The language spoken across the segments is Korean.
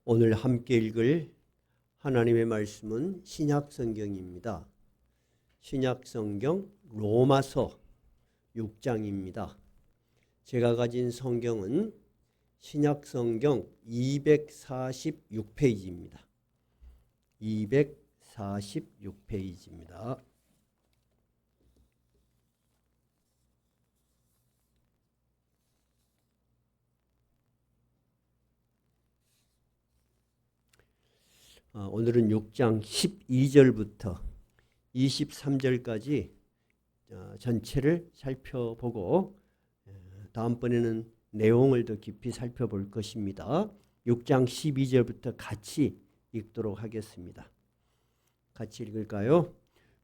오늘 함께 읽을 하나님의 말씀은 신약성경입니다. 신약성경 로마서 6장입니다. 제가 가진 성경은 신약성경 246페이지입니다. 246페이지입니다. 오늘은 6장 12절부터 23절까지 전체를 살펴보고 다음번에는 내용을 더 깊이 살펴볼 것입니다. 6장 12절부터 같이 읽도록 하겠습니다. 같이 읽을까요?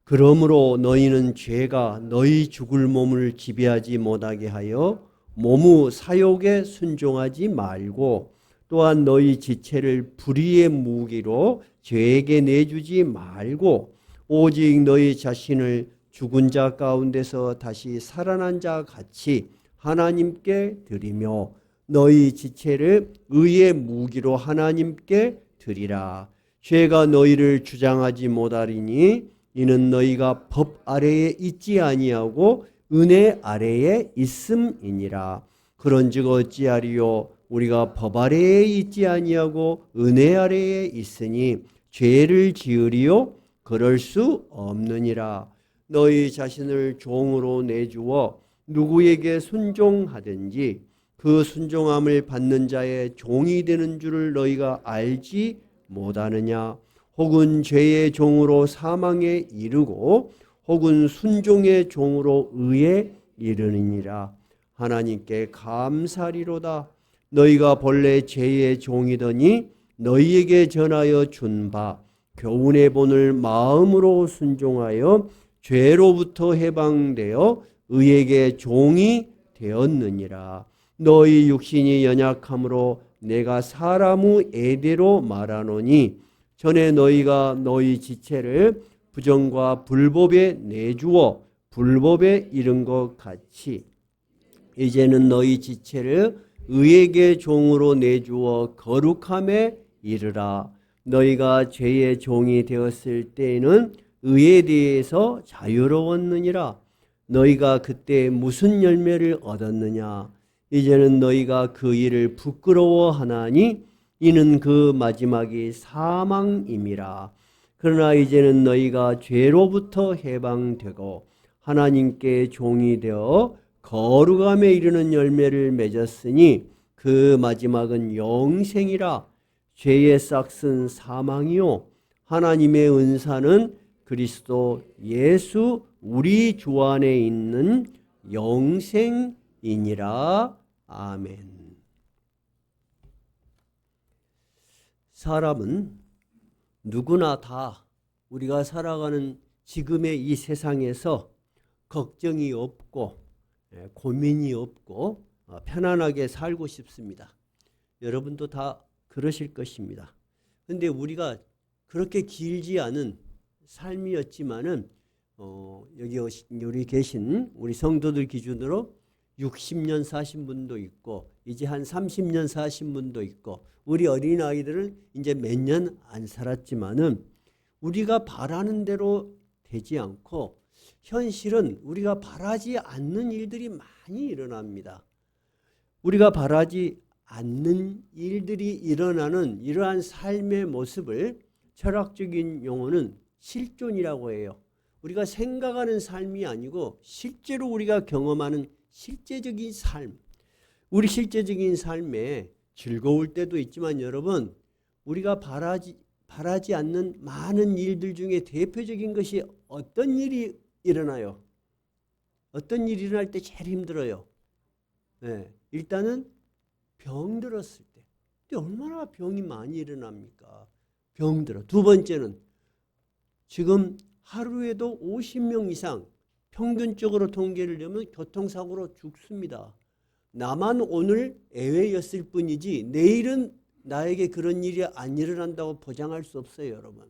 그러므로 너희는 죄가 너희 죽을 몸을 지배하지 못하게 하여 몸의 사욕에 순종하지 말고 또한 너희 지체를 불의의 무기로 죄에게 내주지 말고 오직 너희 자신을 죽은 자 가운데서 다시 살아난 자 같이 하나님께 드리며 너희 지체를 의의 무기로 하나님께 드리라. 죄가 너희를 주장하지 못하리니 이는 너희가 법 아래에 있지 아니하고 은혜 아래에 있음이니라. 그런즉 어찌하리요? 우리가 법 아래에 있지 아니하고 은혜 아래에 있으니 죄를 지으리요? 그럴 수 없느니라. 너희 자신을 종으로 내주어 누구에게 순종하든지 그 순종함을 받는 자의 종이 되는 줄을 너희가 알지 못하느냐? 혹은 죄의 종으로 사망에 이르고 혹은 순종의 종으로 의에 이르느니라. 하나님께 감사리로다. 너희가 본래 죄의 종이더니 너희에게 전하여 준 바 교훈의 본을 마음으로 순종하여 죄로부터 해방되어 의에게 종이 되었느니라. 너희 육신이 연약함으로 내가 사람의 애대로 말하노니 전에 너희가 너희 지체를 부정과 불법에 내주어 불법에 이른 것 같이 이제는 너희 지체를 의에게 종으로 내주어 거룩함에 이르라. 너희가 죄의 종이 되었을 때에는 의에 대해서 자유로웠느니라. 너희가 그때 무슨 열매를 얻었느냐? 이제는 너희가 그 일을 부끄러워하나니 이는 그 마지막이 사망임이라. 그러나 이제는 너희가 죄로부터 해방되고 하나님께 종이 되어 거룩함에 이르는 열매를 맺었으니 그 마지막은 영생이라. 죄의 싹은 사망이요 하나님의 은사는 그리스도 예수 우리 주 안에 있는 영생이니라. 아멘. 사람은 누구나 다 우리가 살아가는 지금의 이 세상에서 걱정이 없고 고민이 없고 편안하게 살고 싶습니다. 여러분도 다 그러실 것입니다. 그런데 우리가 그렇게 길지 않은 삶이었지만은 여기 계신 우리 성도들 기준으로 60년 사신 분도 있고 이제 한 30년 사신 분도 있고 우리 어린아이들은 이제 몇 년 안 살았지만은 우리가 바라는 대로 되지 않고 현실은 우리가 바라지 않는 일들이 많이 일어납니다. 우리가 바라지 않는 일들이 일어나는 이러한 삶의 모습을 철학적인 용어는 실존이라고 해요. 우리가 생각하는 삶이 아니고 실제로 우리가 경험하는 실제적인 삶. 우리 실제적인 삶에 즐거울 때도 있지만 여러분 우리가 바라지 않는 많은 일들 중에 대표적인 것이 어떤 일이 일어나요? 어떤 일이 일어날 때 제일 힘들어요? 일단은 병들었을 때. 근데 얼마나 병이 많이 일어납니까? 병들어. 두 번째는 지금 하루에도 50명 이상 평균적으로 통계를 내면 교통사고로 죽습니다. 나만 오늘 예외였을 뿐이지 내일은 나에게 그런 일이 안 일어난다고 보장할 수 없어요, 여러분.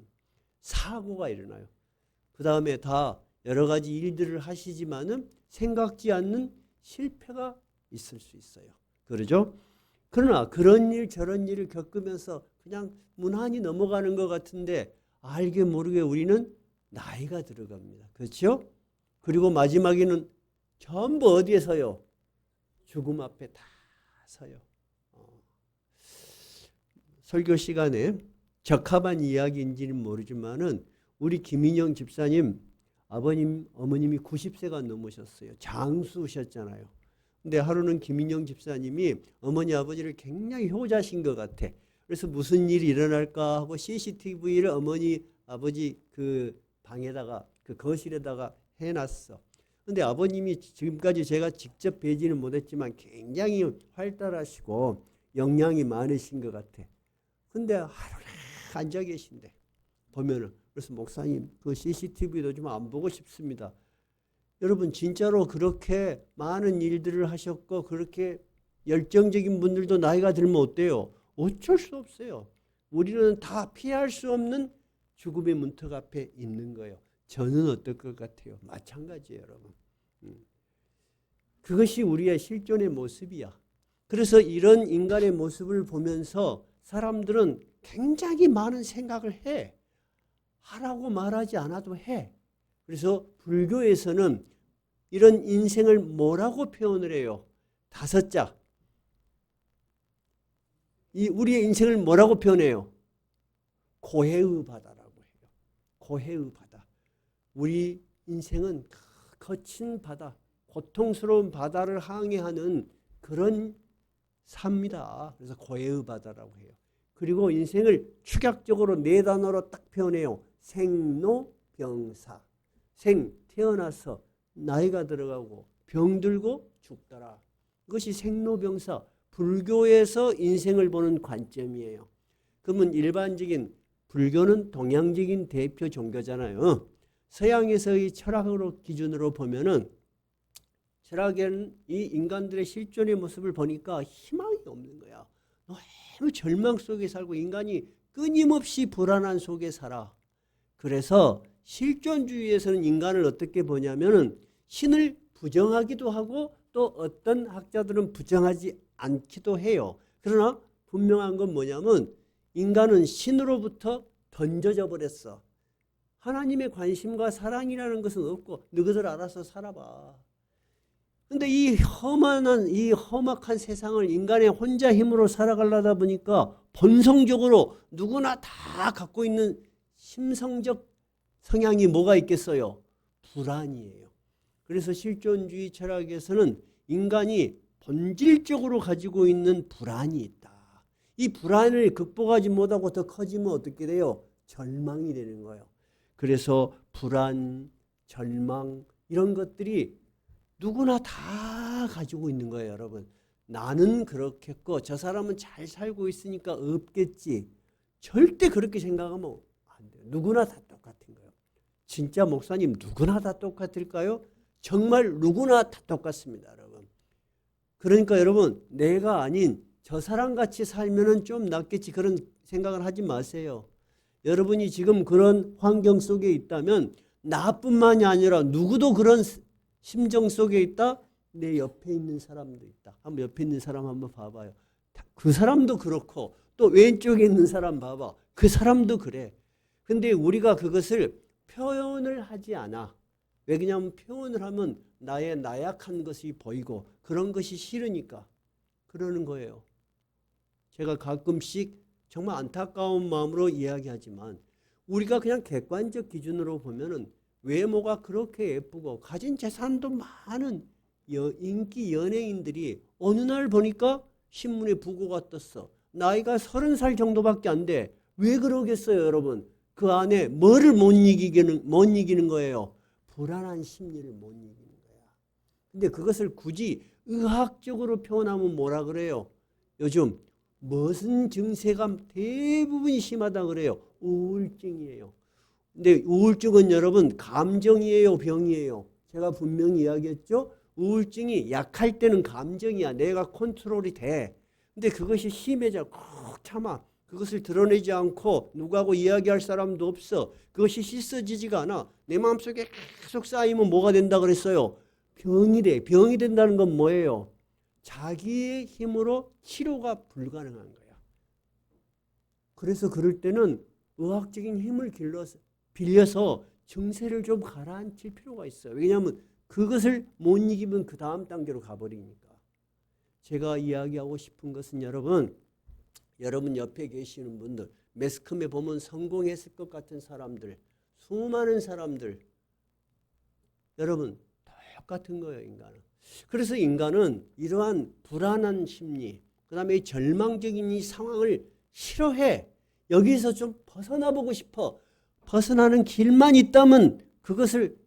사고가 일어나요. 그 다음에 다 여러 가지 일들을 하시지만은 생각지 않는 실패가 있을 수 있어요. 그러죠? 그러나 그런 일 저런 일을 겪으면서 그냥 무난히 넘어가는 것 같은데 알게 모르게 우리는 나이가 들어갑니다. 그렇죠? 그리고 마지막에는 전부 어디에 서요? 죽음 앞에 다 서요. 설교 시간에 적합한 이야기인지는 모르지만은 우리 김인영 집사님 아버님, 어머님이 90세가 넘으셨어요. 장수셨잖아요. 근데 하루는 김인영 집사님이 어머니 아버지를 굉장히 효자신 것 같아. 그래서 무슨 일이 일어날까 하고 CCTV를 어머니 아버지 그 방에다가 그 거실에다가 해놨어. 근데 아버님이 지금까지 제가 직접 뵈지는 못했지만 굉장히 활달하시고 영향이 많으신 것 같아. 근데 하루에 앉아 계신데 보면은 그래서 목사님 그 CCTV도 좀 안 보고 싶습니다. 여러분 진짜로 그렇게 많은 일들을 하셨고 그렇게 열정적인 분들도 나이가 들면 어때요? 어쩔 수 없어요. 우리는 다 피할 수 없는 죽음의 문턱 앞에 있는 거예요. 저는 어떨 것 같아요? 마찬가지예요, 여러분. 그것이 우리의 실존의 모습이야. 그래서 이런 인간의 모습을 보면서 사람들은 굉장히 많은 생각을 해. 하라고 말하지 않아도 해. 그래서 불교에서는 이런 인생을 뭐라고 표현을 해요? 5자. 이 우리의 인생을 뭐라고 표현해요? 고해의 바다라고 해요. 고해의 바다. 우리 인생은 거친 바다, 고통스러운 바다를 항해하는 그런 삶이다. 그래서 고해의 바다라고 해요. 그리고 인생을 축약적으로 4단어로 딱 표현해요. 생로병사. 생, 태어나서 나이가 들어가고 병들고 죽더라. 그것이 생로병사. 불교에서 인생을 보는 관점이에요. 그러면 일반적인 불교는 동양적인 대표 종교잖아요. 서양에서의 철학으로 기준으로 보면은 철학에는 이 인간들의 실존의 모습을 보니까 희망이 없는 거야. 너무 절망 속에 살고 인간이 끊임없이 불안한 속에 살아. 그래서 실존주의에서는 인간을 어떻게 보냐면은 신을 부정하기도 하고 또 어떤 학자들은 부정하지 않기도 해요. 그러나 분명한 건 뭐냐면 인간은 신으로부터 던져져 버렸어. 하나님의 관심과 사랑이라는 것은 없고 너희들 알아서 살아봐. 근데 이 험악한 세상을 인간의 혼자 힘으로 살아가려다 보니까 본성적으로 누구나 다 갖고 있는 심성적 성향이 뭐가 있겠어요? 불안이에요. 그래서 실존주의 철학에서는 인간이 본질적으로 가지고 있는 불안이 있다. 이 불안을 극복하지 못하고 더 커지면 어떻게 돼요? 절망이 되는 거예요. 그래서 불안, 절망 이런 것들이 누구나 다 가지고 있는 거예요, 여러분. 나는 그렇겠고 저 사람은 잘 살고 있으니까 없겠지. 절대 그렇게 생각하면 안 돼요. 누구나 다 똑같은 거예요. 진짜 목사님 누구나 다 똑같을까요? 정말 누구나 다 똑같습니다, 여러분. 그러니까 여러분 내가 아닌 저 사람같이 살면은 좀 낫겠지 그런 생각을 하지 마세요. 여러분이 지금 그런 환경 속에 있다면 나뿐만이 아니라 누구도 그런 심정 속에 있다. 내 옆에 있는 사람도 있다. 한번 옆에 있는 사람 한번 봐봐요. 그 사람도 그렇고 또 왼쪽에 있는 사람 봐봐. 그 사람도 그래. 근데 우리가 그것을 표현을 하지 않아. 왜냐하면 표현을 하면 나의 나약한 것이 보이고 그런 것이 싫으니까 그러는 거예요. 제가 가끔씩 정말 안타까운 마음으로 이야기하지만 우리가 그냥 객관적 기준으로 보면은 외모가 그렇게 예쁘고 가진 재산도 많은 인기 연예인들이 어느 날 보니까 신문에 부고가 떴어. 나이가 30살 정도밖에 안 돼. 왜 그러겠어요, 여러분? 그 안에 뭐를 못 이기는 거예요? 불안한 심리를 못 이기는 거야. 근데 그것을 굳이 의학적으로 표현하면 뭐라 그래요? 요즘 무슨 증세가 대부분이 심하다 그래요? 우울증이에요. 근데 우울증은 여러분 감정이에요, 병이에요? 제가 분명히 이야기했죠. 우울증이 약할 때는 감정이야. 내가 컨트롤이 돼. 근데 그것이 심해져 꼭 참아. 그것을 드러내지 않고 누구하고 이야기할 사람도 없어. 그것이 씻어지지가 않아. 내 마음속에 계속 쌓이면 뭐가 된다 그랬어요? 병이 돼. 병이 된다는 건 뭐예요? 자기의 힘으로 치료가 불가능한 거야. 그래서 그럴 때는 의학적인 힘을 빌려서 증세를 좀 가라앉힐 필요가 있어요. 왜냐하면 그것을 못 이기면 그 다음 단계로 가버리니까. 제가 이야기하고 싶은 것은 여러분 옆에 계시는 분들, 매스컴에 보면 성공했을 것 같은 사람들, 수많은 사람들, 여러분 똑같은 거예요, 인간은. 그래서 인간은 이러한 불안한 심리, 그 다음에 이 절망적인 이 상황을 싫어해. 여기서 좀 벗어나 보고 싶어. 벗어나는 길만 있다면 그것을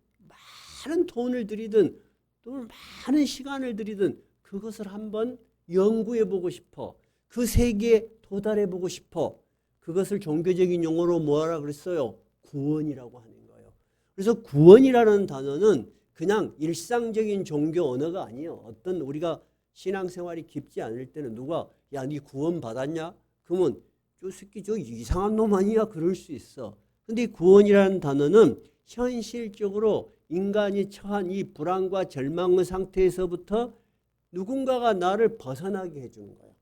많은 돈을 들이든 또 많은 시간을 들이든 그것을 한번 연구해 보고 싶어. 그 세계에 도달해 보고 싶어. 그것을 종교적인 용어로 뭐라 그랬어요? 구원이라고 하는 거예요. 그래서 구원이라는 단어는 그냥 일상적인 종교 언어가 아니에요. 어떤 우리가 신앙생활이 깊지 않을 때는 누가 야, 네 구원 받았냐? 그러면 저 새끼 저 이상한 놈 아니야? 그럴 수 있어. 근데 이 구원이라는 단어는 현실적으로 인간이 처한 이 불안과 절망의 상태에서부터 누군가가 나를 벗어나게 해주는 거예요.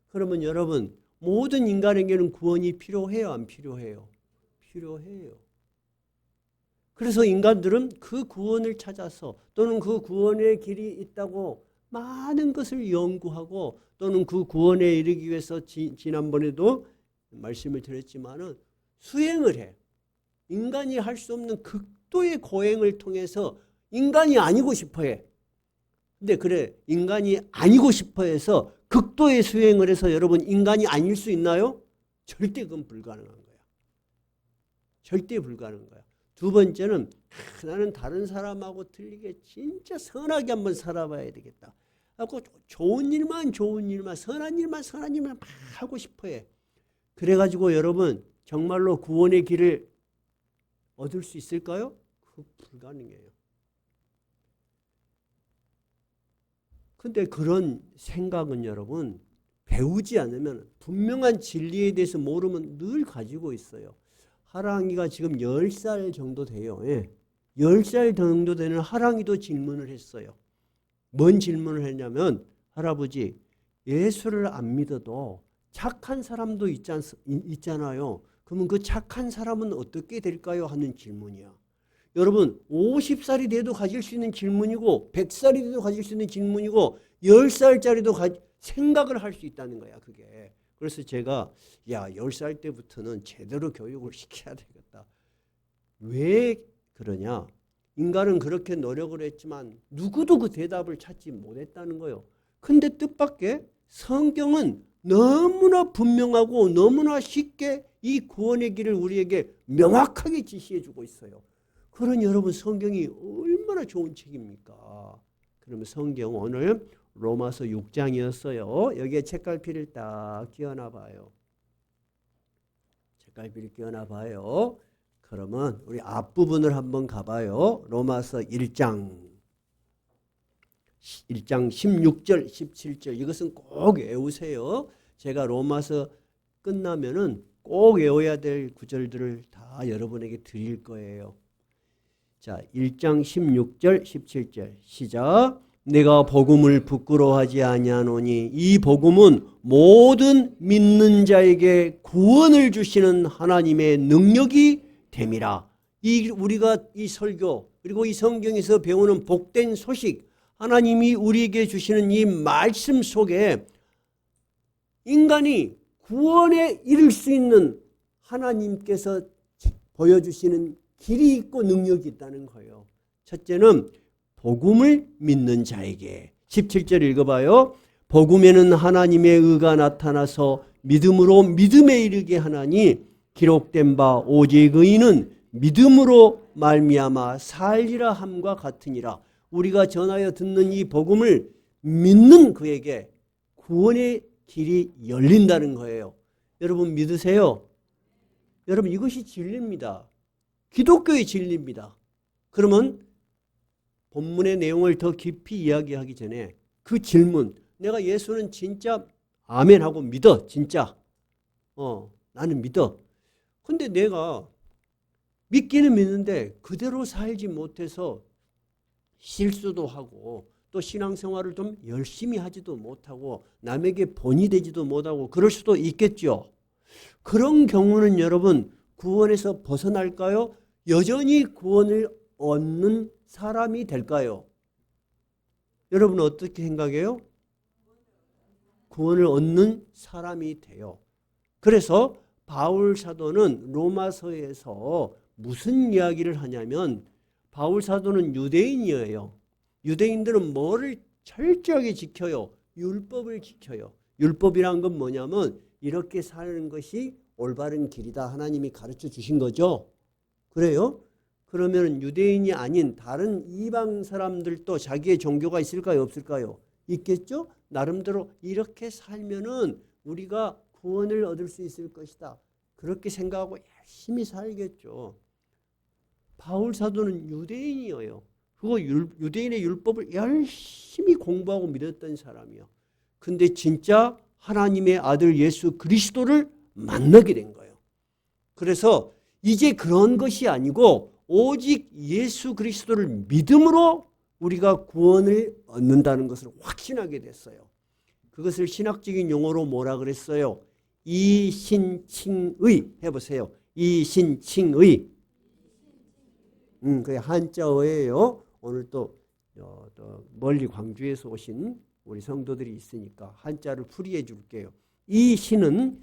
그러면 여러분 모든 인간에게는 구원이 필요해요? 안 필요해요? 필요해요. 그래서 인간들은 그 구원을 찾아서 또는 그 구원의 길이 있다고 많은 것을 연구하고 또는 그 구원에 이르기 위해서 지난번에도 말씀을 드렸지만은 수행을 해. 인간이 할 수 없는 극도의 고행을 통해서 인간이 아니고 싶어 해. 근데 그래 인간이 아니고 싶어 해서 극도의 수행을 해서 여러분 인간이 아닐 수 있나요? 절대 그건 불가능한 거야. 절대 불가능한 거야. 두 번째는 나는 다른 사람하고 틀리게 진짜 선하게 한번 살아봐야 되겠다. 하고 좋은 일만 선한 일만 막 하고 싶어 해. 그래가지고 여러분 정말로 구원의 길을 얻을 수 있을까요? 그거 불가능해요. 근데 그런 생각은 여러분 배우지 않으면 분명한 진리에 대해서 모르면 늘 가지고 있어요. 하랑이가 지금 10살 정도 돼요. 10살 정도 되는 하랑이도 질문을 했어요. 뭔 질문을 했냐면 할아버지 예수를 안 믿어도 착한 사람도 있잖아요. 그러면 그 착한 사람은 어떻게 될까요? 하는 질문이야. 여러분 50살이 돼도 가질 수 있는 질문이고 100살이 돼도 가질 수 있는 질문이고 10살짜리도 생각을 할 수 있다는 거야. 그게. 그래서 제가 10살 때부터는 제대로 교육을 시켜야 되겠다. 왜 그러냐? 인간은 그렇게 노력을 했지만 누구도 그 대답을 찾지 못했다는 거예요. 근데 뜻밖의 성경은 너무나 분명하고 너무나 쉽게 이 구원의 길을 우리에게 명확하게 지시해 주고 있어요. 그러니 여러분 성경이 얼마나 좋은 책입니까? 그러면 성경 오늘 로마서 6장이었어요. 여기에 책갈피를 딱 끼워놔 봐요. 책갈피를 끼워놔 봐요. 그러면 우리 앞부분을 한번 가봐요. 로마서 1장 16절 17절 이것은 꼭 외우세요. 제가 로마서 끝나면은 꼭 외워야 될 구절들을 다 여러분에게 드릴 거예요. 자, 1장 16절 17절 시작. 내가 복음을 부끄러워하지 아니하노니 이 복음은 모든 믿는 자에게 구원을 주시는 하나님의 능력이 됨이라. 우리가 이 설교 그리고 이 성경에서 배우는 복된 소식 하나님이 우리에게 주시는 이 말씀 속에 인간이 구원에 이를 수 있는 하나님께서 보여주시는 길이 있고 능력이 있다는 거예요. 첫째는 복음을 믿는 자에게 17절 읽어봐요. 복음에는 하나님의 의가 나타나서 믿음으로 믿음에 이르게 하나니 기록된 바 오직 의인은 믿음으로 말미암아 살리라 함과 같으니라. 우리가 전하여 듣는 이 복음을 믿는 그에게 구원의 길이 열린다는 거예요. 여러분 믿으세요? 여러분 이것이 진리입니다. 기독교의 진리입니다. 그러면 본문의 내용을 더 깊이 이야기하기 전에 그 질문, 내가 예수는 진짜 아멘하고 믿어, 진짜. 나는 믿어. 근데 내가 믿기는 믿는데 그대로 살지 못해서 실수도 하고 또 신앙생활을 좀 열심히 하지도 못하고 남에게 본이 되지도 못하고 그럴 수도 있겠죠. 그런 경우는 여러분 구원에서 벗어날까요? 여전히 구원을 얻는 사람이 될까요? 여러분 어떻게 생각해요? 구원을 얻는 사람이 돼요. 그래서 바울 사도는 로마서에서 무슨 이야기를 하냐면 바울 사도는 유대인이에요. 유대인들은 뭐를 철저하게 지켜요? 율법을 지켜요. 율법이란 건 뭐냐면 이렇게 사는 것이 올바른 길이다. 하나님이 가르쳐 주신 거죠. 그래요? 그러면 유대인이 아닌 다른 이방 사람들도 자기의 종교가 있을까요? 없을까요? 있겠죠? 나름대로 이렇게 살면은 우리가 구원을 얻을 수 있을 것이다. 그렇게 생각하고 열심히 살겠죠. 바울 사도는 유대인이에요. 그거 유대인의 율법을 열심히 공부하고 믿었던 사람이요. 근데 진짜 하나님의 아들 예수 그리스도를 만나게 된 거예요. 그래서 이제 그런 것이 아니고 오직 예수 그리스도를 믿음으로 우리가 구원을 얻는다는 것을 확신하게 됐어요. 그것을 신학적인 용어로 뭐라 그랬어요? 이신칭의 해보세요. 이신칭의. 그게 한자어예요. 오늘 또 멀리 광주에서 오신 우리 성도들이 있으니까 한자를 풀이해 줄게요. 이 신은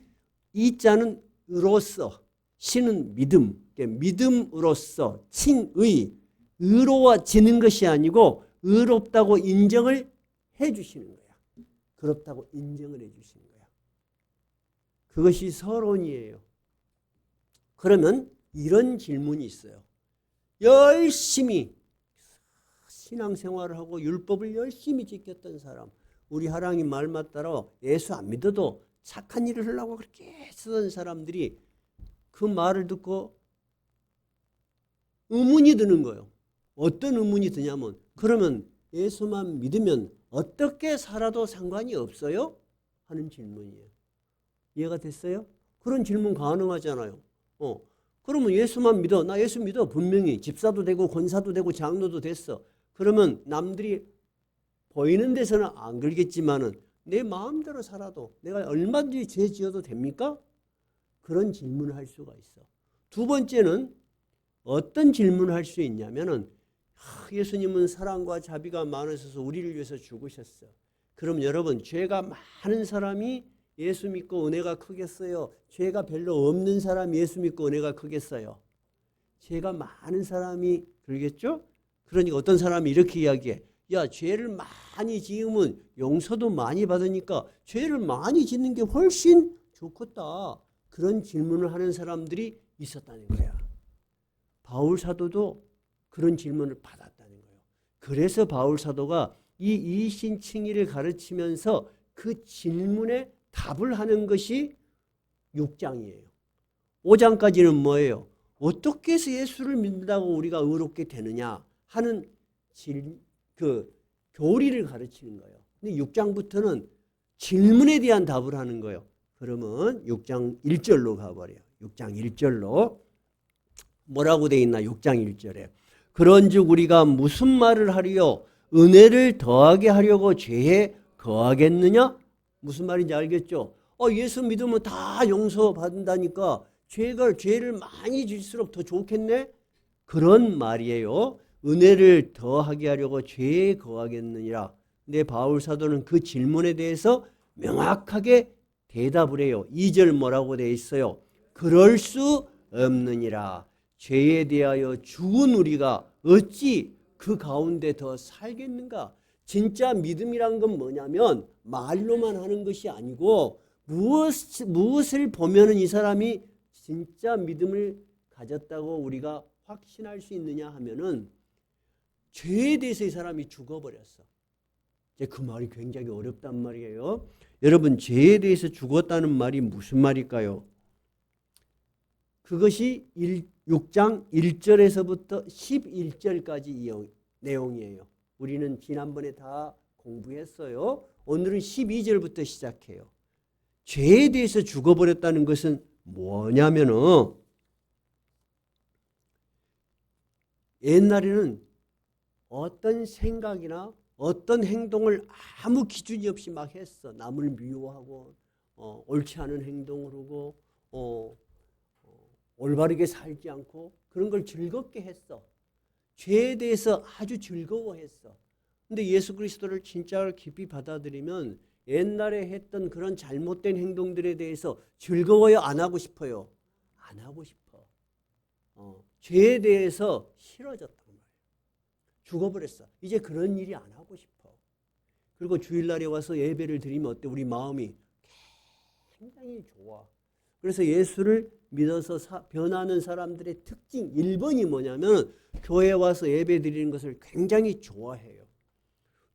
이자는 의로서, 신은 믿음, 믿음으로써 칭의, 의로워지는 것이 아니고 의롭다고 인정을 해 주시는 거야. 그렇다고 인정을 해 주시는 거야. 그것이 서론이에요. 그러면 이런 질문이 있어요. 열심히 신앙생활을 하고 율법을 열심히 지켰던 사람, 우리 하랑이 말만 따라 예수 안 믿어도 착한 일을 하려고 그렇게 쓰던 사람들이 그 말을 듣고 의문이 드는 거예요. 어떤 의문이 드냐면 그러면 예수만 믿으면 어떻게 살아도 상관이 없어요? 하는 질문이에요. 이해가 됐어요? 그런 질문 가능하잖아요. 그러면 예수만 믿어. 나 예수 믿어. 분명히 집사도 되고 권사도 되고 장로도 됐어. 그러면 남들이 보이는 데서는 안 그러겠지만은 내 마음대로 살아도 내가 얼마든지 죄 지어도 됩니까? 그런 질문을 할 수가 있어. 두 번째는 어떤 질문을 할 수 있냐면은 예수님은 사랑과 자비가 많으셔서 우리를 위해서 죽으셨어. 그럼 여러분 죄가 많은 사람이 예수 믿고 은혜가 크겠어요? 죄가 별로 없는 사람이 예수 믿고 은혜가 크겠어요? 죄가 많은 사람이 그러겠죠? 그러니까 어떤 사람이 이렇게 이야기해. 야, 죄를 많이 지으면 용서도 많이 받으니까 죄를 많이 짓는 게 훨씬 좋겠다. 그런 질문을 하는 사람들이 있었다는 거야. 바울 사도도 그런 질문을 받았다는 거예요. 그래서 바울 사도가 이 이신칭의를 가르치면서 그 질문에 답을 하는 것이 6장이에요. 5장까지는 뭐예요? 어떻게 해서 예수를 믿는다고 우리가 의롭게 되느냐 하는 그 교리를 가르치는 거예요. 근데 6장부터는 질문에 대한 답을 하는 거예요. 그러면 6장 1절로 가버려요. 6장 1절로 뭐라고 되어 있나? 6장 1절에 그런즉 우리가 무슨 말을 하리요? 은혜를 더하게 하려고 죄에 거하겠느냐? 무슨 말인지 알겠죠? 예수 믿으면 다 용서받는다니까 죄를 많이 질수록 더 좋겠네? 그런 말이에요. 은혜를 더하게 하려고 죄에 거하겠느니라. 근데 바울 사도는 그 질문에 대해서 명확하게 대답을 해요. 2절 뭐라고 되어 있어요? 그럴 수 없느니라. 죄에 대하여 죽은 우리가 어찌 그 가운데 더 살겠는가? 진짜 믿음이란 건 뭐냐면 말로만 하는 것이 아니고 무엇을 보면은 이 사람이 진짜 믿음을 가졌다고 우리가 확신할 수 있느냐 하면은 죄에 대해서 이 사람이 죽어버렸어. 이제 그 말이 굉장히 어렵단 말이에요. 여러분 죄에 대해서 죽었다는 말이 무슨 말일까요? 그것이 6장 1절에서부터 11절까지 내용이에요. 우리는 지난번에 다 공부했어요. 오늘은 12절부터 시작해요. 죄에 대해서 죽어버렸다는 것은 뭐냐면은 옛날에는 어떤 생각이나 어떤 행동을 아무 기준이 없이 막 했어. 남을 미워하고 옳지 않은 행동을 하고 올바르게 살지 않고 그런 걸 즐겁게 했어. 죄에 대해서 아주 즐거워했어. 근데 예수 그리스도를 진짜 깊이 받아들이면 옛날에 했던 그런 잘못된 행동들에 대해서 즐거워요? 안 하고 싶어요? 안 하고 싶어. 죄에 대해서 싫어졌단 말이에요. 죽어버렸어. 이제 그런 일이 안 하고 싶어. 그리고 주일날에 와서 예배를 드리면 어때? 우리 마음이 굉장히 좋아. 그래서 예수를 믿어서 변하는 사람들의 특징 1번이 뭐냐면 교회에 와서 예배 드리는 것을 굉장히 좋아해요.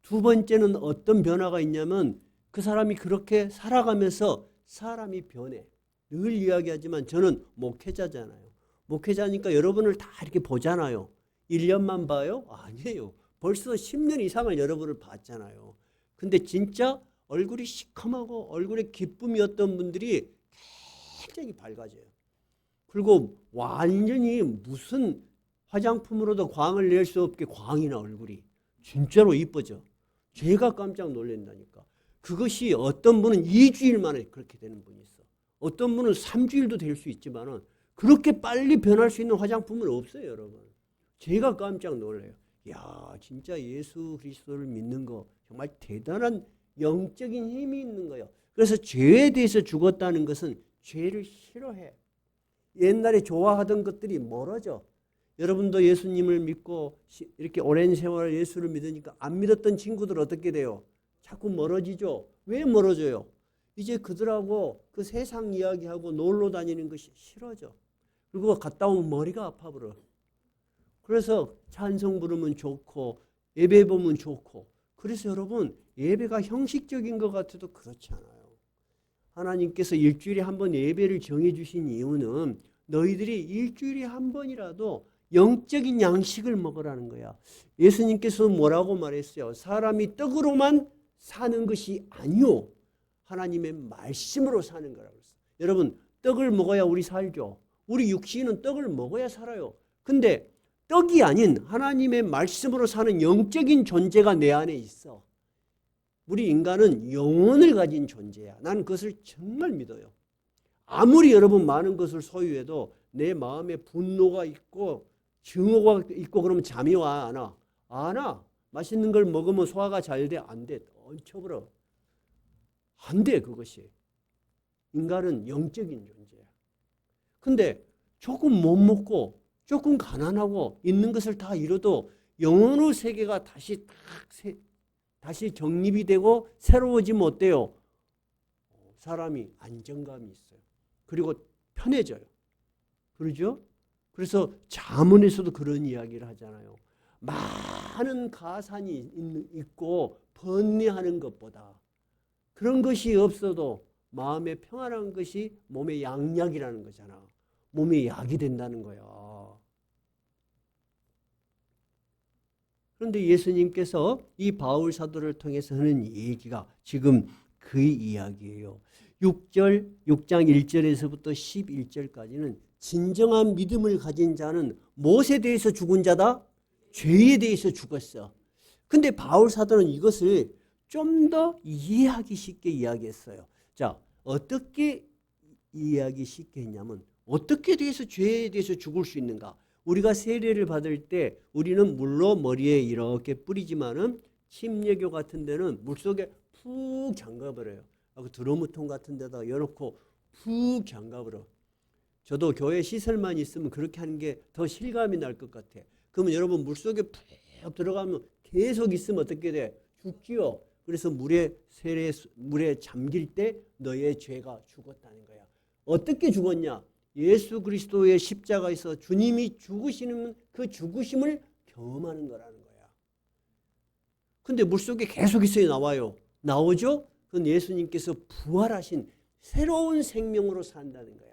두 번째는 어떤 변화가 있냐면 그 사람이 그렇게 살아가면서 사람이 변해. 늘 이야기하지만 저는 목회자잖아요. 목회자니까 여러분을 다 이렇게 보잖아요. 1년만 봐요? 아니에요. 벌써 10년 이상을 여러분을 봤잖아요. 근데 진짜 얼굴이 시커멓고 얼굴에 기쁨이었던 분들이 굉장히 밝아져요. 그리고 완전히 무슨 화장품으로도 광을 낼 수 없게 광이 나 얼굴이. 진짜로 이뻐져. 제가 깜짝 놀란다니까. 그것이 어떤 분은 2주일 만에 그렇게 되는 분이 있어. 어떤 분은 3주일도 될 수 있지만은 그렇게 빨리 변할 수 있는 화장품은 없어요, 여러분. 제가 깜짝 놀라요. 야, 진짜 예수 그리스도를 믿는 거 정말 대단한 영적인 힘이 있는 거예요. 그래서 죄에 대해서 죽었다는 것은 죄를 싫어해. 옛날에 좋아하던 것들이 멀어져. 여러분도 예수님을 믿고 이렇게 오랜 세월 예수를 믿으니까 안 믿었던 친구들 어떻게 돼요? 자꾸 멀어지죠. 왜 멀어져요? 이제 그들하고 그 세상 이야기하고 놀러 다니는 것이 싫어져. 그리고 갔다 오면 머리가 아파버려. 그래서 찬송 부르면 좋고 예배 보면 좋고. 그래서 여러분 예배가 형식적인 것 같아도 그렇지 않아요. 하나님께서 일주일에 한 번 예배를 정해주신 이유는 너희들이 일주일에 한 번이라도 영적인 양식을 먹으라는 거야. 예수님께서 뭐라고 말했어요? 사람이 떡으로만 사는 것이 아니요. 하나님의 말씀으로 사는 거라고 했어요. 여러분 떡을 먹어야 우리 살죠. 우리 육신은 떡을 먹어야 살아요. 근데 떡이 아닌 하나님의 말씀으로 사는 영적인 존재가 내 안에 있어. 우리 인간은 영혼을 가진 존재야. 나는 그것을 정말 믿어요. 아무리 여러분 많은 것을 소유해도 내 마음에 분노가 있고 증오가 있고 그러면 잠이 와? 안 와? 안 와. 맛있는 걸 먹으면 소화가 잘 돼? 안 돼. 얹혀버려. 안 돼, 그것이. 인간은 영적인 존재야. 근데 조금 못 먹고 조금 가난하고 있는 것을 다 잃어도 영혼의 세계가 다시 정립이 되고 새로워지면 어때요? 사람이 안정감이 있어요. 그리고 편해져요. 그러죠? 그래서 잠언에서도 그런 이야기를 하잖아요. 많은 가산이 있고 번뇌하는 것보다 그런 것이 없어도 마음에 평안한 것이 몸의 양약이라는 거잖아. 몸의 약이 된다는 거야. 그런데 예수님께서 이 바울 사도를 통해서 하는 얘기가 지금 그 이야기예요. 6장 1절에서부터 11절까지는 진정한 믿음을 가진 자는 무엇에 대해서 죽은 자다? 죄에 대해서 죽었어. 근데 바울 사도는 이것을 좀 더 이해하기 쉽게 이야기했어요. 자, 어떻게 이해하기 쉽게 했냐면 어떻게 대해서 죄에 대해서 죽을 수 있는가? 우리가 세례를 받을 때 우리는 물로 머리에 이렇게 뿌리지만은 침례교 같은 데는 물속에 푹 잠가버려요. 그 드러무통 같은 데다 열어놓고 푹 잠가버려. 저도 교회 시설만 있으면 그렇게 하는 게 더 실감이 날 것 같아. 그러면 여러분 물속에 푹 들어가면 계속 있으면 어떻게 돼? 죽지요. 그래서 물에 잠길 때 너의 죄가 죽었다는 거야. 어떻게 죽었냐? 예수 그리스도의 십자가에서 주님이 죽으시는 그 죽으심을 경험하는 거라는 거야. 근데 물속에 계속 있어야 나와요. 나오죠? 그건 예수님께서 부활하신 새로운 생명으로 산다는 거야.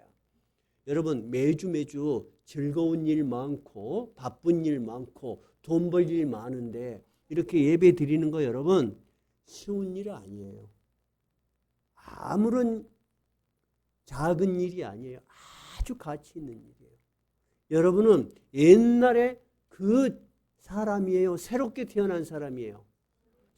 여러분 매주 즐거운 일 많고 바쁜 일 많고 돈 벌 일 많은데 이렇게 예배 드리는 거 여러분 쉬운 일 아니에요. 아무런 작은 일이 아니에요. 아주 가치 있는 일이에요. 여러분은 옛날에 그 사람이에요. 새롭게 태어난 사람이에요.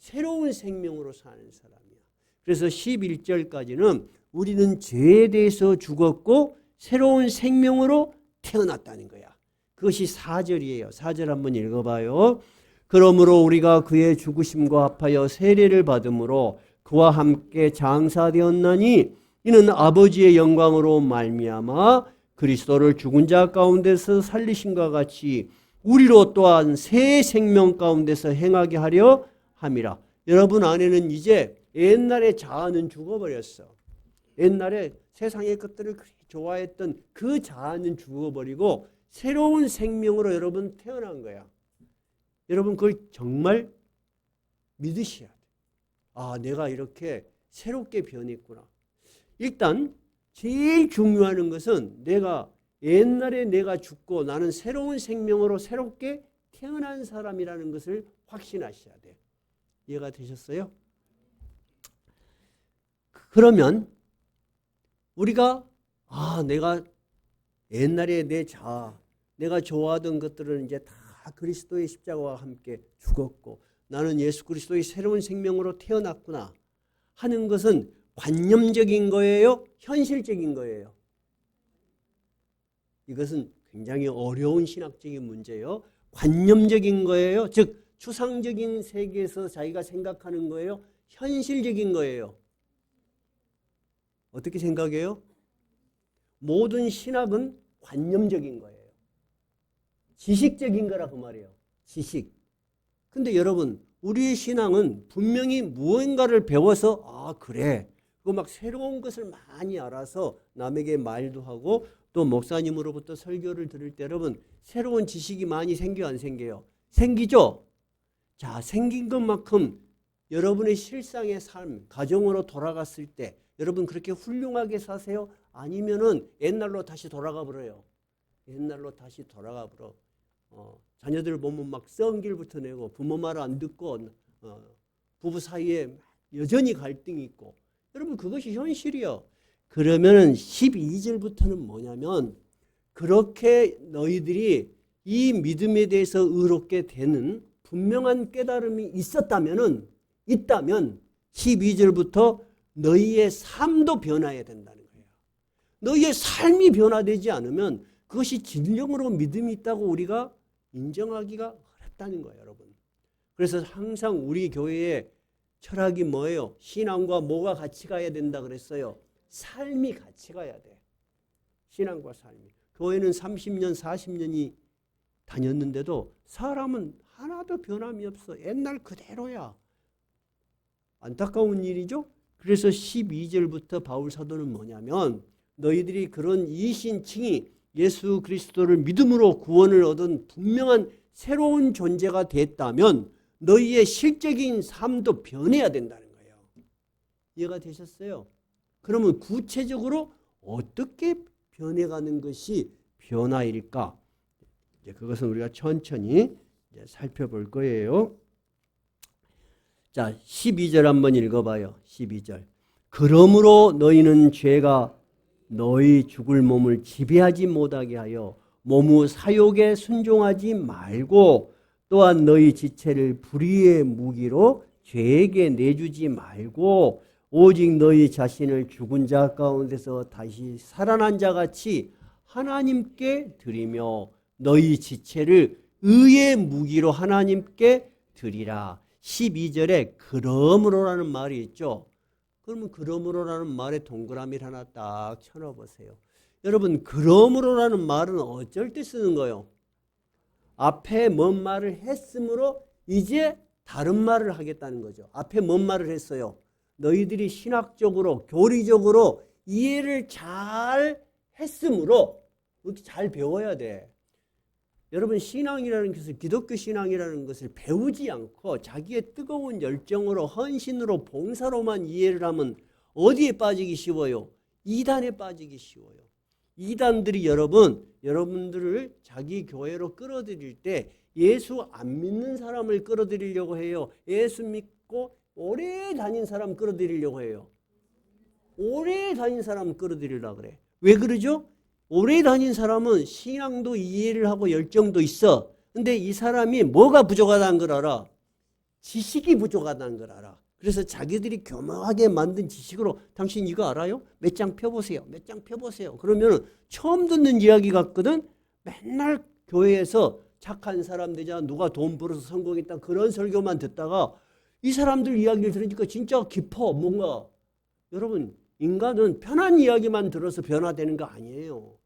새로운 생명으로 사는 사람이야. 그래서 11절까지는 우리는 죄에 대해서 죽었고 새로운 생명으로 태어났다는 거야. 그것이 4절이에요. 4절 한번 읽어봐요. 그러므로 우리가 그의 죽으심과 합하여 세례를 받음으로 그와 함께 장사되었나니 이는 아버지의 영광으로 말미암아 그리스도를 죽은 자 가운데서 살리심과 같이 우리로 또한 새 생명 가운데서 행하게 하려 함이라. 여러분 안에는 이제 옛날의 자아는 죽어버렸어. 옛날에 세상의 것들을 좋아했던 그 자아는 죽어버리고 새로운 생명으로 여러분 태어난 거야. 여러분 그걸 정말 믿으셔야 돼. 아, 내가 이렇게 새롭게 변했구나. 일단 제일 중요한 것은 내가 옛날에 내가 죽고 나는 새로운 생명으로 새롭게 태어난 사람이라는 것을 확신하셔야 돼. 이해가 되셨어요? 그러면 우리가 내가 옛날에 내 자아, 내가 좋아하던 것들은 이제 다 그리스도의 십자가와 함께 죽었고 나는 예수 그리스도의 새로운 생명으로 태어났구나 하는 것은 관념적인 거예요? 현실적인 거예요? 이것은 굉장히 어려운 신학적인 문제예요. 관념적인 거예요? 즉 추상적인 세계에서 자기가 생각하는 거예요? 현실적인 거예요? 어떻게 생각해요? 모든 신학은 관념적인 거예요. 지식적인 거라 그 말이에요. 지식. 근데 여러분 우리의 신앙은 분명히 무언가를 배워서 그래. 그거 막 새로운 것을 많이 알아서 남에게 말도 하고 또 목사님으로부터 설교를 들을 때 여러분 새로운 지식이 많이 생겨 안 생겨요? 생기죠? 자, 생긴 것만큼 여러분의 실상의 삶, 가정으로 돌아갔을 때 여러분 그렇게 훌륭하게 사세요? 아니면은 옛날로 다시 돌아가 버려요. 옛날로 다시 돌아가 버려. 자녀들 보면 막 썩은길부터 내고 부모 말 안 듣고 부부 사이에 여전히 갈등이 있고 여러분 그것이 현실이요. 그러면 12절부터는 뭐냐면 그렇게 너희들이 이 믿음에 대해서 의롭게 되는 분명한 깨달음이 있다면 12절부터 너희의 삶도 변화해야 된다는 거예요. 너희의 삶이 변화되지 않으면 그것이 진정으로 믿음이 있다고 우리가 인정하기가 어렵다는 거예요, 여러분. 그래서 항상 우리 교회의 철학이 뭐예요? 신앙과 뭐가 같이 가야 된다 그랬어요? 삶이 같이 가야 돼. 신앙과 삶이. 교회는 30년, 40년이 다녔는데도 사람은 하나도 변함이 없어. 옛날 그대로야. 안타까운 일이죠? 그래서 12절부터 바울 사도는 뭐냐면 너희들이 그런 이신칭이 예수 그리스도를 믿음으로 구원을 얻은 분명한 새로운 존재가 됐다면 너희의 실적인 삶도 변해야 된다는 거예요. 이해가 되셨어요? 그러면 구체적으로 어떻게 변해가는 것이 변화일까? 그것은 우리가 천천히 살펴볼 거예요. 자, 12절 한번 읽어봐요. 12절. 그러므로 너희는 죄가 너희 죽을 몸을 지배하지 못하게 하여 몸의 사욕에 순종하지 말고 또한 너희 지체를 불의의 무기로 죄에게 내주지 말고 오직 너희 자신을 죽은 자 가운데서 다시 살아난 자 같이 하나님께 드리며 너희 지체를 의의 무기로 하나님께 드리라. 12절에 그러므로라는 말이 있죠. 그러면 그러므로라는 말에 동그라미를 하나 딱 쳐넣어보세요. 여러분 그러므로라는 말은 어쩔 때 쓰는 거예요? 앞에 뭔 말을 했으므로 이제 다른 말을 하겠다는 거죠. 앞에 뭔 말을 했어요? 너희들이 신학적으로 교리적으로 이해를 잘 했으므로 이렇게 잘 배워야 돼. 여러분 신앙이라는 것을 기독교 신앙이라는 것을 배우지 않고 자기의 뜨거운 열정으로 헌신으로 봉사로만 이해를 하면 어디에 빠지기 쉬워요? 이단에 빠지기 쉬워요. 이단들이 여러분들을 자기 교회로 끌어들일 때 예수 안 믿는 사람을 끌어들이려고 해요. 예수 믿고 오래 다닌 사람 끌어들이려고 해요. 오래 다닌 사람 끌어들이려고 그래. 왜 그러죠? 오래 다닌 사람은 신앙도 이해를 하고 열정도 있어. 근데 이 사람이 뭐가 부족하다는 걸 알아? 지식이 부족하다는 걸 알아. 그래서 자기들이 교묘하게 만든 지식으로 당신 이거 알아요? 몇 장 펴보세요. 몇 장 펴보세요. 그러면 처음 듣는 이야기 같거든. 맨날 교회에서 착한 사람 되자, 누가 돈 벌어서 성공했다, 그런 설교만 듣다가 이 사람들 이야기를 들으니까 진짜 깊어. 뭔가 여러분, 인간은 편한 이야기만 들어서 변화되는 거 아니에요.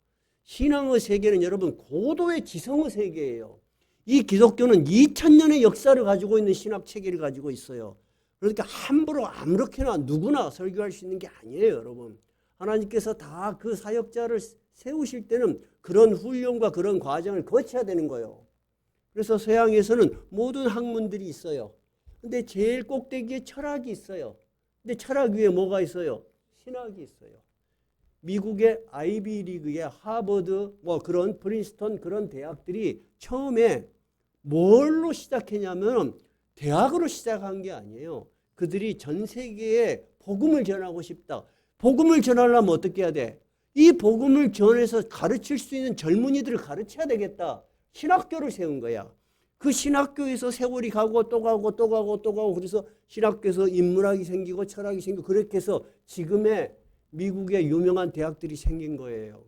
신앙의 세계는 여러분 고도의 지성의 세계예요. 이 기독교는 2000년의 역사를 가지고 있는 신학 체계를 가지고 있어요. 그러니까 함부로 아무렇게나 누구나 설교할 수 있는 게 아니에요, 여러분. 하나님께서 다 그 사역자를 세우실 때는 그런 훈련과 그런 과정을 거쳐야 되는 거예요. 그래서 서양에서는 모든 학문들이 있어요. 근데 제일 꼭대기에 철학이 있어요. 근데 철학 위에 뭐가 있어요? 신학이 있어요. 미국의 아이비리그의 하버드, 뭐 그런 프린스턴 그런 대학들이 처음에 뭘로 시작했냐면 대학으로 시작한 게 아니에요. 그들이 전 세계에 복음을 전하고 싶다. 복음을 전하려면 어떻게 해야 돼? 이 복음을 전해서 가르칠 수 있는 젊은이들을 가르쳐야 되겠다. 신학교를 세운 거야. 그 신학교에서 세월이 가고 또 가고 또 가고 또 가고 그래서 신학교에서 인문학이 생기고 철학이 생기고 그렇게 해서 지금의 미국의 유명한 대학들이 생긴 거예요.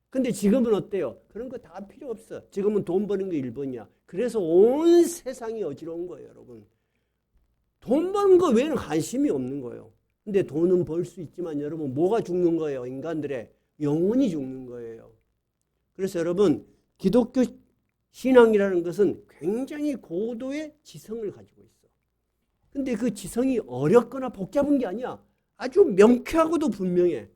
근데 지금은 어때요? 그런 거 다 필요 없어. 지금은 돈 버는 게 1번이야. 그래서 온 세상이 어지러운 거예요, 여러분. 돈 버는 거 외에는 관심이 없는 거예요. 근데 돈은 벌 수 있지만 여러분 뭐가 죽는 거예요? 인간들의 영혼이 죽는 거예요. 그래서 여러분 기독교 신앙이라는 것은 굉장히 고도의 지성을 가지고 있어. 근데 그 지성이 어렵거나 복잡한 게 아니야. 아주 명쾌하고도 분명해.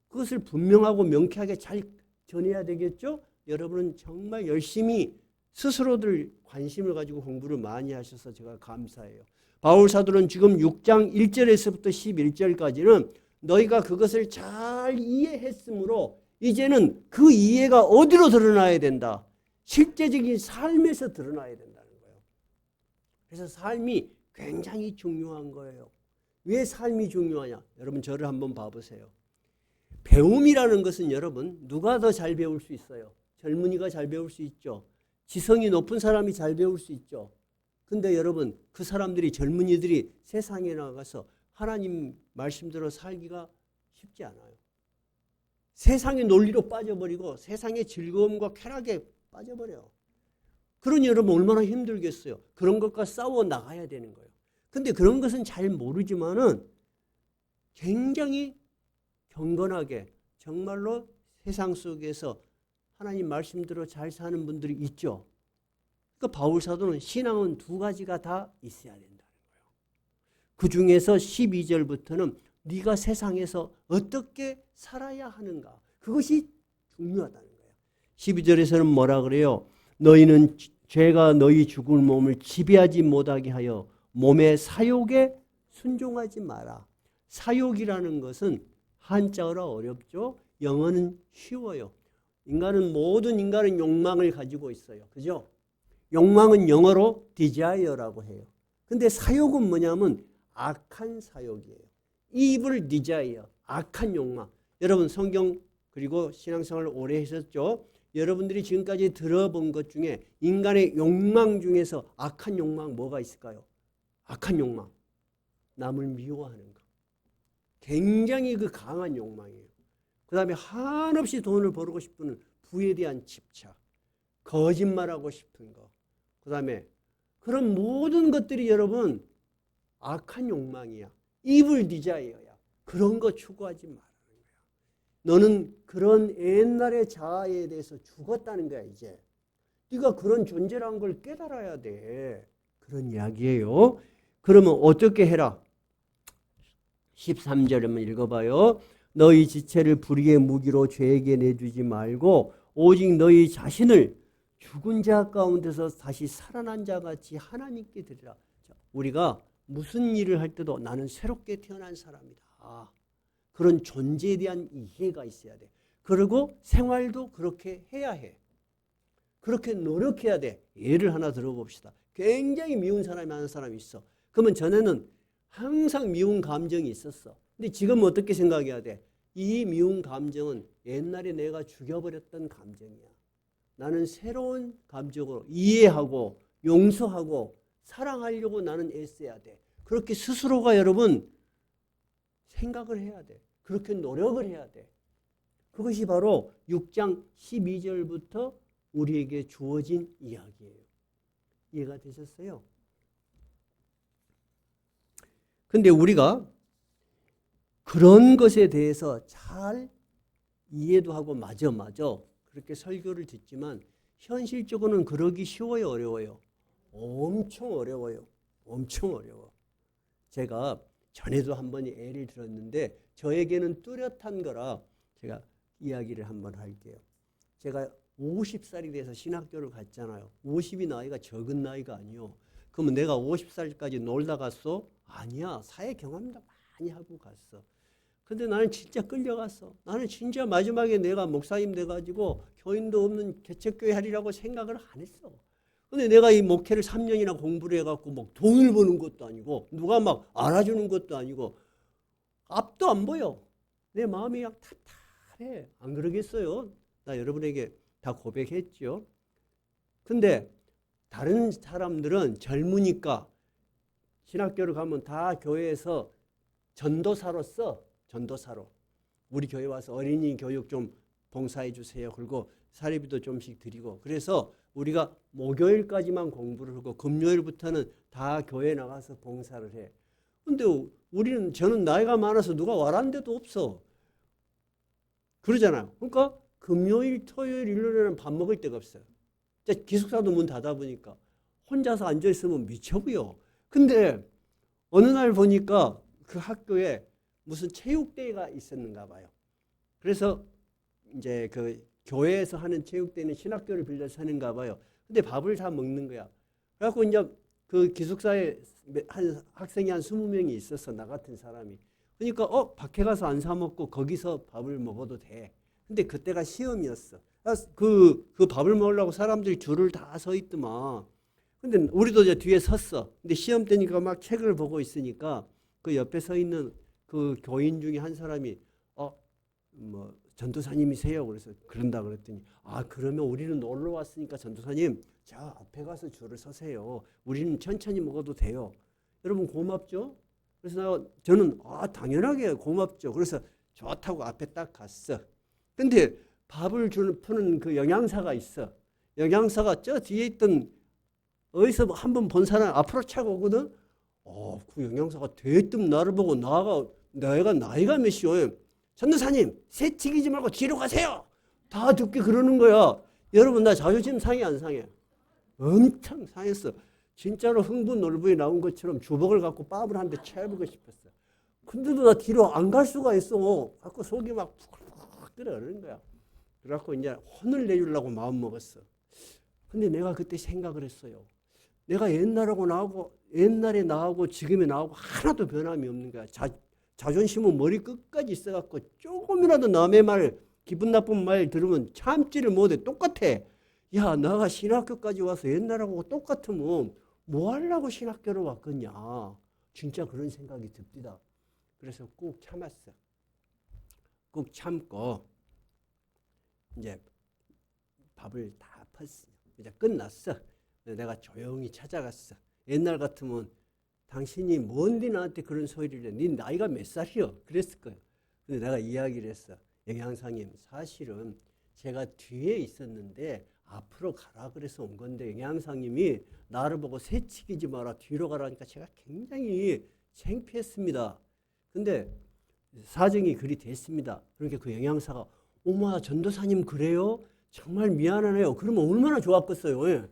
그것을 분명하고 명쾌하게 잘 전해야 되겠죠? 여러분은 정말 열심히 스스로들 관심을 가지고 공부를 많이 하셔서 제가 감사해요. 바울 사도는 지금 6장 1절에서부터 11절까지는 너희가 그것을 잘 이해했으므로 이제는 그 이해가 어디로 드러나야 된다? 실제적인 삶에서 드러나야 된다는 거예요. 그래서 삶이 굉장히 중요한 거예요. 왜 삶이 중요하냐? 여러분 저를 한번 봐보세요. 배움이라는 것은 여러분 누가 더 잘 배울 수 있어요? 젊은이가 잘 배울 수 있죠. 지성이 높은 사람이 잘 배울 수 있죠. 근데 여러분 그 사람들이 젊은이들이 세상에 나가서 하나님 말씀대로 살기가 쉽지 않아요. 세상의 논리로 빠져버리고 세상의 즐거움과 쾌락에 빠져버려요. 그러니 여러분 얼마나 힘들겠어요. 그런 것과 싸워 나가야 되는 거예요. 근데 그런 것은 잘 모르지만은 굉장히 경건하게 정말로 세상 속에서 하나님 말씀대로 잘 사는 분들이 있죠. 그러니까 바울 사도는 신앙은 두 가지가 다 있어야 된다는 거예요. 그 중에서 12절부터는 네가 세상에서 어떻게 살아야 하는가. 그것이 중요하다는 거예요. 12절에서는 뭐라 그래요? 너희는 죄가 너희 죽을 몸을 지배하지 못하게 하여 몸의 사욕에 순종하지 마라. 사욕이라는 것은 한자어라 어렵죠? 영어는 쉬워요. 모든 인간은 욕망을 가지고 있어요. 그죠? 욕망은 영어로 desire라고 해요. 근데 사욕은 뭐냐면 악한 사욕이에요. evil desire, 악한 욕망. 여러분 성경 그리고 신앙생활을 오래 하셨죠? 여러분들이 지금까지 들어본 것 중에 인간의 욕망 중에서 악한 욕망 뭐가 있을까요? 악한 욕망. 남을 미워하는 거. 굉장히 그 강한 욕망이에요. 그 다음에 한없이 돈을 벌고 싶은 부에 대한 집착. 거짓말하고 싶은 거. 그 다음에 그런 모든 것들이 여러분 악한 욕망이야. evil desire야. 그런 거 추구하지 말라는 거야. 너는 그런 옛날의 자아에 대해서 죽었다는 거야 이제. 네가 그런 존재라는 걸 깨달아야 돼. 그런 이야기예요. 그러면 어떻게 해라? 13절 한번 읽어봐요. 너희 지체를 불의의 무기로 죄에게 내주지 말고 오직 너희 자신을 죽은 자 가운데서 다시 살아난 자 같이 하나님께 드리라. 우리가 무슨 일을 할 때도 나는 새롭게 태어난 사람이다. 그런 존재에 대한 이해가 있어야 돼. 그리고 생활도 그렇게 해야 해. 그렇게 노력해야 돼. 예를 하나 들어봅시다. 굉장히 미운 사람이 하는 사람이 있어. 그러면 전에는 항상 미운 감정이 있었어. 근데 지금 어떻게 생각해야 돼? 이 미운 감정은 옛날에 내가 죽여버렸던 감정이야. 나는 새로운 감정으로 이해하고 용서하고 사랑하려고 나는 애써야 돼. 그렇게 스스로가 여러분 생각을 해야 돼. 그렇게 노력을 해야 돼. 그것이 바로 6장 12절부터 우리에게 주어진 이야기예요. 이해가 되셨어요? 근데 우리가 그런 것에 대해서 잘 이해도 하고 맞아 그렇게 설교를 듣지만 현실적으로는 그러기 쉬워요, 어려워요? 엄청 어려워요. 엄청 어려워. 제가 전에도 한번 예를 들었는데 저에게는 뚜렷한 거라 제가 이야기를 한번 할게요. 제가 50살이 돼서 신학교를 갔잖아요. 50이 나이가 적은 나이가 아니요. 그러면 내가 50살까지 놀다 갔어? 아니야. 사회 경험도 많이 하고 갔어. 근데 나는 진짜 끌려갔어. 나는 진짜 마지막에 내가 목사님 돼가지고 교인도 없는 개척교회 하리라고 생각을 안 했어. 근데 내가 이 목회를 3년이나 공부를 해갖고 막 돈을 버는 것도 아니고 누가 막 알아주는 것도 아니고 앞도 안 보여. 내 마음이 그냥 답답해. 안 그러겠어요? 나 여러분에게 다 고백했죠. 근데 다른 사람들은 젊으니까 신학교를 가면 다 교회에서 전도사로 써. 전도사로. 우리 교회 와서 어린이 교육 좀 봉사해 주세요. 그리고 사례비도 좀씩 드리고. 그래서 우리가 목요일까지만 공부를 하고 금요일부터는 다 교회 나가서 봉사를 해. 근데 저는 나이가 많아서 누가 와라는 데도 없어. 그러잖아요. 그러니까 금요일, 토요일, 일요일에는 밥 먹을 데가 없어요. 기숙사도 문 닫아 보니까 혼자서 앉아 있으면 미쳐고요. 근데 어느 날 보니까 그 학교에 무슨 체육대회가 있었는가 봐요. 그래서 이제 그 교회에서 하는 체육대회는 신학교를 빌려서 하는가 봐요. 근데 밥을 다 먹는 거야. 그래갖고 이제 그 기숙사에 한 학생이 한 20명이 있었어. 나 같은 사람이. 그러니까 밖에 가서 안 사 먹고 거기서 밥을 먹어도 돼. 근데 그때가 시험이었어. 그 밥을 먹으려고 사람들이 줄을 다 서 있더만. 근데 우리도 이제 뒤에 섰어. 근데 시험 때니까 막 책을 보고 있으니까 그 옆에 서 있는 그 교인 중에 한 사람이 뭐 전도사님이세요? 그래서 그런다 그랬더니 그러면 우리는 놀러 왔으니까 전도사님 저 앞에 가서 줄을 서세요. 우리는 천천히 먹어도 돼요. 여러분 고맙죠? 그래서 저는 당연하게 고맙죠. 그래서 좋다고 앞에 딱 갔어. 근데 밥을 푸는 그 영양사가 있어. 영양사가 저 뒤에 있던 어디서 한번 본 사람 앞으로 차고 오거든. 그 영양사가 대뜸 나를 보고 내가 나이가 몇이요? 전도사님 새치기지 말고 뒤로 가세요. 다 듣게 그러는 거야. 여러분 나 자존심 상해 안 상해? 엄청 상했어. 진짜로 흥분 놀부에 나온 것처럼 주먹을 갖고 밥을 한 대 채보고 싶었어. 근데도 나 뒤로 안 갈 수가 있어. 갖고 속이 막 푹 끓어오르는 거야. 그래갖고 이제 혼을 내주려고 마음 먹었어. 근데 내가 그때 생각을 했어요. 내가 옛날에 나하고 지금에 나하고 하나도 변함이 없는 거야. 자존심은 머리 끝까지 있어갖고 조금이라도 남의 말, 기분 나쁜 말 들으면 참지를 못해. 똑같아. 야, 내가 신학교까지 와서 옛날하고 똑같으면 뭐 하려고 신학교로 왔겠냐. 진짜 그런 생각이 듭니다. 그래서 꾹 참았어. 꾹 참고 이제 밥을 다 폈어. 이제 끝났어. 내가 조용히 찾아갔어. 옛날 같으면 당신이 뭔데 나한테 그런 소리를 해. 네 나이가 몇 살이요? 그랬을 거예요. 근데 내가 이야기를 했어. 영양사님 사실은 제가 뒤에 있었는데 앞으로 가라 그래서 온 건데 영양사님이 나를 보고 새치기지 마라 뒤로 가라니까 제가 굉장히 창피했습니다. 근데 사정이 그리 됐습니다. 그러니까 그 영양사가 어머 전도사님 그래요? 정말 미안하네요. 그러면 얼마나 좋았겠어요. 예.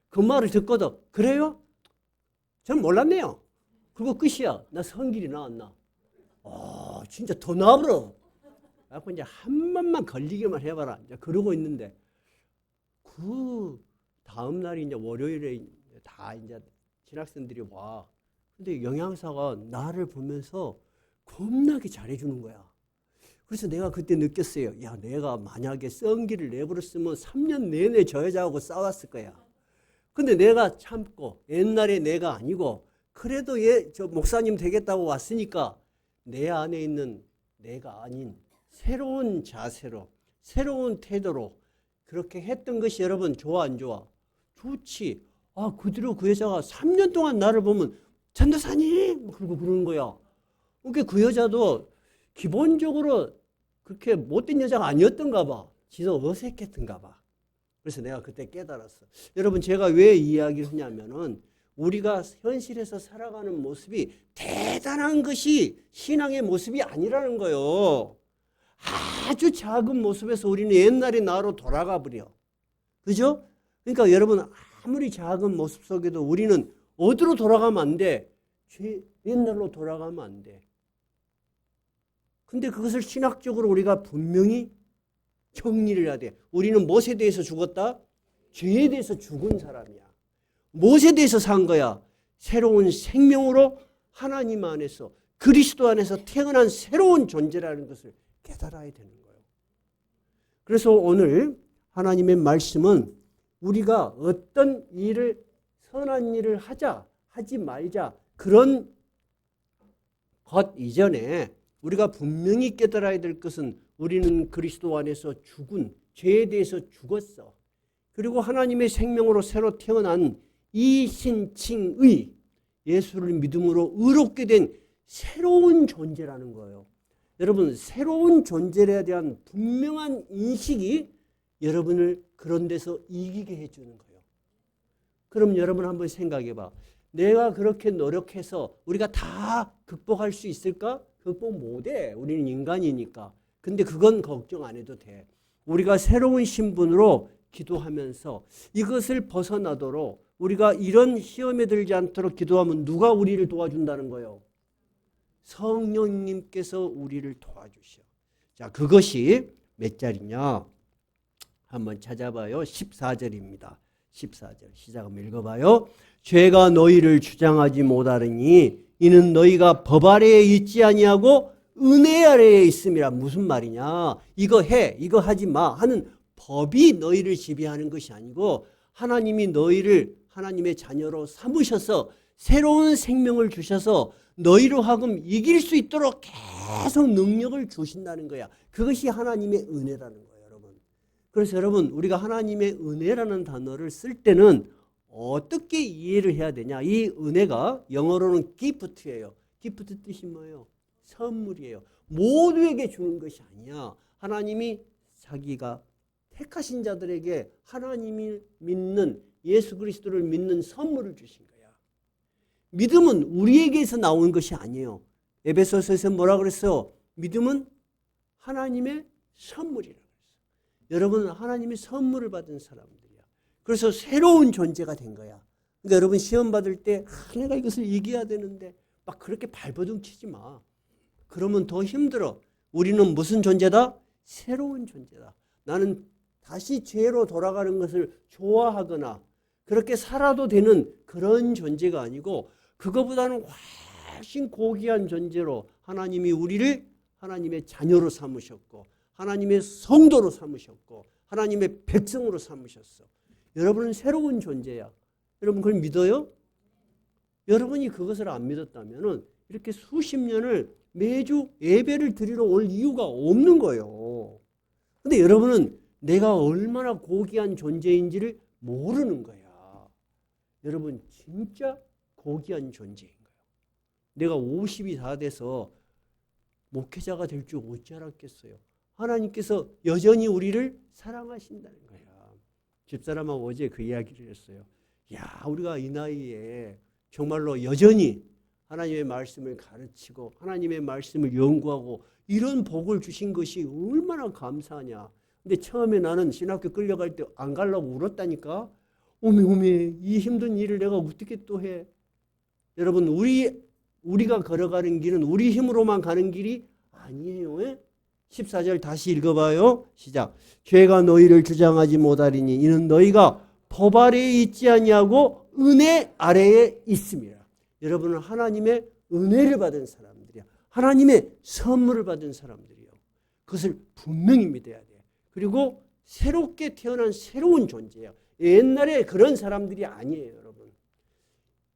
그 말을 듣고도 그래요? 전 몰랐네요. 그거 끝이야. 나 성길이 나왔나? 진짜 더 나와버려. 그래서 이제 한 번만 걸리기만 해봐라. 이제 그러고 있는데 그 다음 날이 이제 월요일에 다 이제 신학생들이 와. 근데 영양사가 나를 보면서 겁나게 잘해주는 거야. 그래서 내가 그때 느꼈어요. 야, 내가 만약에 성기를 내버렸으면 3년 내내 저 여자하고 싸웠을 거야. 근데 내가 참고 옛날에 내가 아니고 그래도 저 목사님 되겠다고 왔으니까 내 안에 있는 내가 아닌 새로운 자세로 새로운 태도로 그렇게 했던 것이 여러분 좋아 안 좋아? 좋지. 그 뒤로 그 여자가 3년 동안 나를 보면 전도사님 그러고 그러는 거야. 그러니까 그 여자도 기본적으로 그렇게 못된 여자가 아니었던가 봐. 지도 어색했던가 봐. 그래서 내가 그때 깨달았어. 여러분, 제가 왜 이야기를 하냐면은 우리가 현실에서 살아가는 모습이 대단한 것이 신앙의 모습이 아니라는 거예요. 아주 작은 모습에서 우리는 옛날의 나로 돌아가 버려. 그죠? 그러니까 여러분, 아무리 작은 모습 속에도 우리는 어디로 돌아가면 안 돼? 옛날로 돌아가면 안 돼. 근데 그것을 신학적으로 우리가 분명히 정리를 해야 돼. 우리는 무엇에 대해서 죽었다? 죄에 대해서 죽은 사람이야. 무엇에 대해서 산 거야? 새로운 생명으로 하나님 안에서 그리스도 안에서 태어난 새로운 존재라는 것을 깨달아야 되는 거예요. 그래서 오늘 하나님의 말씀은 우리가 어떤 일을 선한 일을 하지 말자 그런 것 이전에 우리가 분명히 깨달아야 될 것은 우리는 그리스도 안에서 죽은 죄에 대해서 죽었어. 그리고 하나님의 생명으로 새로 태어난 이신칭의 예수를 믿음으로 의롭게 된 새로운 존재라는 거예요. 여러분, 새로운 존재에 대한 분명한 인식이 여러분을 그런 데서 이기게 해주는 거예요. 그럼 여러분 한번 생각해 봐. 내가 그렇게 노력해서 우리가 다 극복할 수 있을까? 극복 못해. 우리는 인간이니까. 근데 그건 걱정 안 해도 돼. 우리가 새로운 신분으로 기도하면서 이것을 벗어나도록 우리가 이런 시험에 들지 않도록 기도하면 누가 우리를 도와준다는 거예요? 성령님께서 우리를 도와주셔. 자, 그것이 몇 절이냐? 한번 찾아봐요. 14절입니다. 14절 시작 한번 읽어봐요. 죄가 너희를 주장하지 못하느니 이는 너희가 법 아래에 있지 아니하고 은혜 아래에 있음이라. 무슨 말이냐? 이거 해, 이거 하지 마 하는 법이 너희를 지배하는 것이 아니고 하나님이 너희를 하나님의 자녀로 삼으셔서 새로운 생명을 주셔서 너희로 하금 이길 수 있도록 계속 능력을 주신다는 거야. 그것이 하나님의 은혜라는 거예요, 여러분. 그래서 여러분, 우리가 하나님의 은혜라는 단어를 쓸 때는 어떻게 이해를 해야 되냐? 이 은혜가 영어로는 gift예요. gift 뜻이 뭐예요? 선물이에요. 모두에게 주는 것이 아니야. 하나님이 자기가 택하신 자들에게 하나님을 믿는 예수 그리스도를 믿는 선물을 주신 거야. 믿음은 우리에게서 나온 것이 아니에요. 에베소서에서 뭐라 그랬어요? 믿음은 하나님의 선물이라고 했어요. 여러분은 하나님의 선물을 받은 사람들이야. 그래서 새로운 존재가 된 거야. 그러니까 여러분 시험 받을 때 내가 이것을 이겨야 되는데 막 그렇게 발버둥 치지 마. 그러면 더 힘들어. 우리는 무슨 존재다? 새로운 존재다. 나는 다시 죄로 돌아가는 것을 좋아하거나 그렇게 살아도 되는 그런 존재가 아니고 그거보다는 훨씬 고귀한 존재로 하나님이 우리를 하나님의 자녀로 삼으셨고 하나님의 성도로 삼으셨고 하나님의 백성으로 삼으셨어. 여러분은 새로운 존재야. 여러분 그걸 믿어요? 여러분이 그것을 안 믿었다면 이렇게 수십 년을 매주 예배를 드리러 올 이유가 없는 거예요. 근데 여러분은 내가 얼마나 고귀한 존재인지를 모르는 거야. 여러분 진짜 고귀한 존재인 거예요. 내가 50이 다 돼서 목회자가 될 줄 어찌 알았겠어요. 하나님께서 여전히 우리를 사랑하신다는 거야. 집사람하고 어제 그 이야기를 했어요. 야, 우리가 이 나이에 정말로 여전히 하나님의 말씀을 가르치고 하나님의 말씀을 연구하고 이런 복을 주신 것이 얼마나 감사하냐. 근데 처음에 나는 신학교 끌려갈 때 안 가려고 울었다니까. 오메 이 힘든 일을 내가 어떻게 또 해. 여러분 우리가 걸어가는 길은 우리 힘으로만 가는 길이 아니에요. 14절 다시 읽어봐요. 시작. 죄가 너희를 주장하지 못하리니 이는 너희가 법 아래에 있지 아니하고 은혜 아래에 있음이라. 여러분은 하나님의 은혜를 받은 사람들이야. 하나님의 선물을 받은 사람들이요. 그것을 분명히 믿어야 돼. 그리고 새롭게 태어난 새로운 존재야. 옛날에 그런 사람들이 아니에요, 여러분.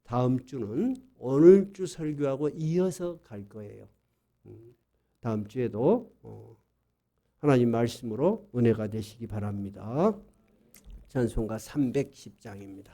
다음 주는 오늘 주 설교하고 이어서 갈 거예요. 다음 주에도 하나님 말씀으로 은혜가 되시기 바랍니다. 찬송가 310장입니다.